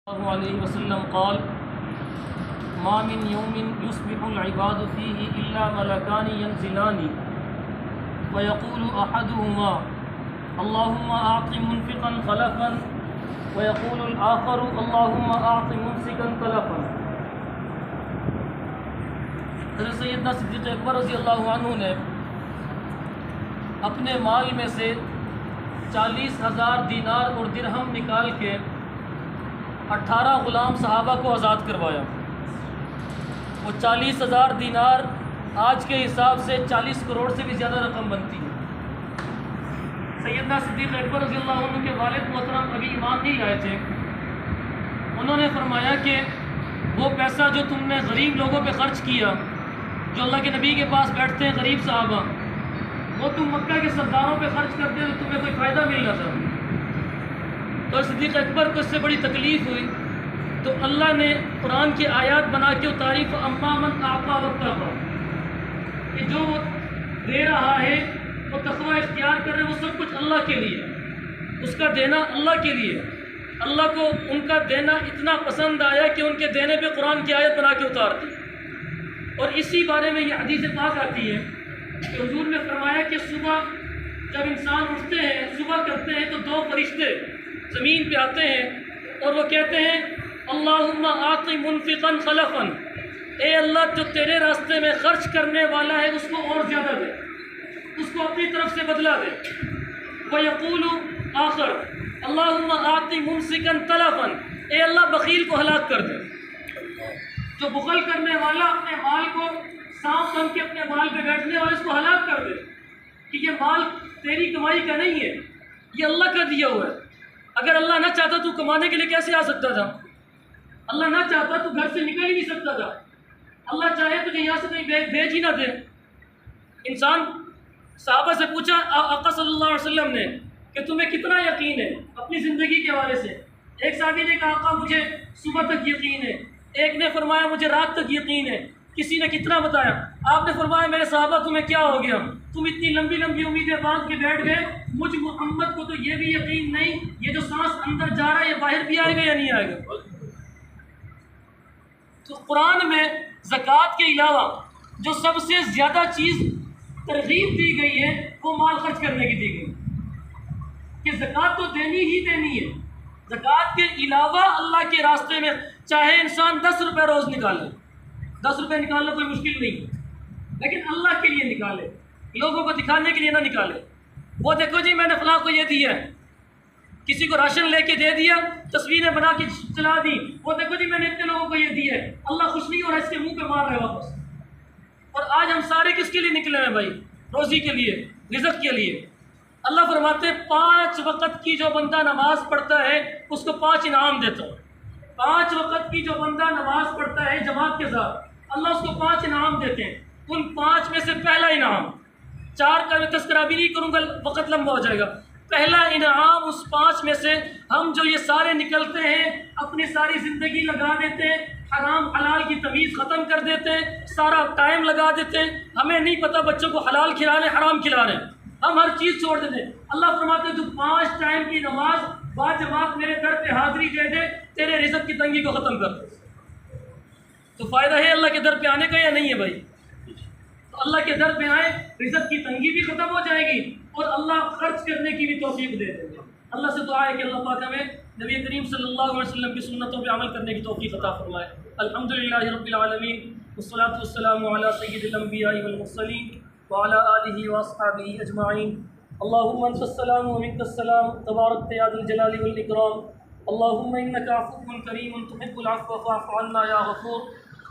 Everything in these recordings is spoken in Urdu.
الله عليه وسلم قال ما من يوم يصبح العباد فيه إلا ملكان ينزلان ويقول أحدهما اللهم أعط منفقا خلفا ويقول الآخر اللهم أعط ممسكا تلفا۔ حضرت سیدنا صدیق اکبر رضی اللہ عنہ نے اپنے مال میں سے 40,000 دینار اور درہم نکال کے 18 غلام صحابہ کو آزاد کروایا۔ وہ 40,000 دینار آج کے حساب سے 40 کروڑ سے بھی زیادہ رقم بنتی ہے۔ سیدنا صدیق اکبر رضی اللہ عنہ کے والد محترم ابھی ایمان نہیں لائے تھے، انہوں نے فرمایا کہ وہ پیسہ جو تم نے غریب لوگوں پہ خرچ کیا، جو اللہ کے نبی کے پاس بیٹھتے ہیں غریب صحابہ، وہ تم مکہ کے سرداروں پہ خرچ کرتے تو تمہیں کوئی فائدہ مل رہا تھا۔ تو صدیق اکبر کو اس سے بڑی تکلیف ہوئی، تو اللہ نے قرآن کی آیات بنا کے اتاری فَأَمَّا مَنْ أَعْطَىٰ وَاتَّقَىٰ، کہ جو وہ دے رہا ہے، وہ تقوی اختیار کر رہے ہیں، وہ سب کچھ اللہ کے لیے، اس کا دینا اللہ کے لیے۔ اللہ کو ان کا دینا اتنا پسند آیا کہ ان کے دینے پہ قرآن کی آیت بنا کے اتار دی۔ اور اسی بارے میں یہ حدیث پاک آتی ہے کہ حضور نے فرمایا کہ صبح جب انسان اٹھتے ہیں، صبح کرتے ہیں، تو 2 فرشتے زمین پہ آتے ہیں اور وہ کہتے ہیں اللہم آت منفقا خلفا، اے اللہ جو تیرے راستے میں خرچ کرنے والا ہے اس کو اور زیادہ دے، اس کو اپنی طرف سے بدلا دے۔ وَيَقُولُ آخر اللہم آت ممسکا تلفا، اے اللہ بخیل کو ہلاک کر دے۔ جو بخل کرنے والا اپنے مال کو سانپ بن کے اپنے مال پہ بیٹھنے والے اس کو ہلاک کر دے کہ یہ مال تیری کمائی کا نہیں ہے، یہ اللہ کا دیا ہوا ہے۔ اگر اللہ نہ چاہتا تو کمانے کے لیے کیسے آ سکتا تھا؟ اللہ نہ چاہتا تو گھر سے نکل ہی نہیں سکتا تھا۔ اللہ چاہے تجھے یہاں سے کہیں بھیج ہی نہ دے۔ انسان صحابہ سے پوچھا آقا صلی اللہ علیہ وسلم نے کہ تمہیں کتنا یقین ہے اپنی زندگی کے حوالے سے؟ ایک صحابی نے کہا آقا مجھے صبح تک یقین ہے، ایک نے فرمایا مجھے رات تک یقین ہے، کسی نے کتنا بتایا؟ آپ نے فرمایا میرے صحابہ تمہیں کیا ہو گیا؟ تم اتنی لمبی لمبی امیدیں باندھ کے بیٹھ گئے، مجھ محمد کو تو یہ بھی یقین نہیں یہ جو سانس اندر جا رہا ہے یہ باہر بھی آئے گا یا نہیں آئے گا۔ تو قرآن میں زکوٰۃ کے علاوہ جو سب سے زیادہ چیز ترغیب دی گئی ہے وہ مال خرچ کرنے کی دی گئی کہ زکوٰۃ تو دینی ہی دینی ہے۔ زکوٰۃ کے علاوہ اللہ کے راستے میں چاہے انسان 10 روپے روز نکالے، 10 روپے نکالنا کوئی مشکل نہیں، لیکن اللہ کے لیے نکالے، لوگوں کو دکھانے کے لیے نہ نکالے۔ وہ دیکھو جی میں نے فلاں کو یہ دیا ہے، کسی کو راشن لے کے دے دیا، تصویریں بنا کے چلا دی، وہ دیکھو جی میں نے اتنے لوگوں کو یہ دیا ہے، اللہ خوش نہیں ہو رہا، اس کے منہ پہ مار رہے واپس۔ اور آج ہم سارے کس کے لیے نکلے ہیں بھائی؟ روزی کے لیے، رزق کے لیے۔ اللہ فرماتے 5 وقت کی جو بندہ نماز پڑھتا ہے اس کو 5 انعام دیتا ہوں۔ 5 وقت کی جو بندہ نماز پڑھتا ہے جماعت کے ساتھ، اللہ اس کو 5 انعام دیتے ہیں۔ ان 5 میں سے پہلا انعام، 4 کا میں تذکرہ بھی نہیں کروں گا وقت لمبا ہو جائے گا، پہلا انعام اس 5 میں سے ہم جو یہ سارے نکلتے ہیں اپنی ساری زندگی لگا دیتے ہیں، حرام حلال کی تمیز ختم کر دیتے ہیں، سارا ٹائم لگا دیتے ہیں، ہمیں نہیں پتہ بچوں کو حلال کھلا رہے حرام کھلا رہے ہیں، ہم ہر چیز چھوڑ دیتے ہیں۔ اللہ فرماتے ہیں تو 5 ٹائم کی نماز با جماعت میرے در پہ حاضری دے دے، تیرے رزق کی تنگی کو ختم کر دے۔ تو فائدہ ہے اللہ کے در پہ آنے کا یا نہیں ہے بھائی؟ تو اللہ کے در پہ آئیں، رزق کی تنگی بھی ختم ہو جائے گی اور اللہ خرچ کرنے کی بھی توفیق دے دیں گے۔ اللہ سے دعا ہے کہ اللہ پاک ہمیں نبی کریم صلی اللہ علیہ وسلم کی سنتوں پہ عمل کرنے کی توفیق عطا فرمائے۔ الحمدللہ رب العالمین والصلاة والسلام علی سید الانبیاء والمرسلین وعلی آلہ واصحابہ اجمعین۔ اللہم انت السلام ومنک السلام تبارک یا ذا الجلال والاکرام۔ اللہم انک عفو کریم تحب العفو فاعف عنا یا غفور۔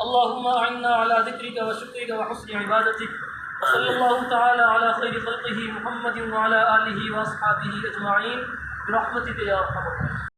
اللہم اعنا علی ذکرک وشکرک وحسن عبادتک۔ صلی اللہ تعالی علی خیر خلقہ محمد وعلی آلہ واصحابہ اجمعین برحمتک یا ارحم الراحمین۔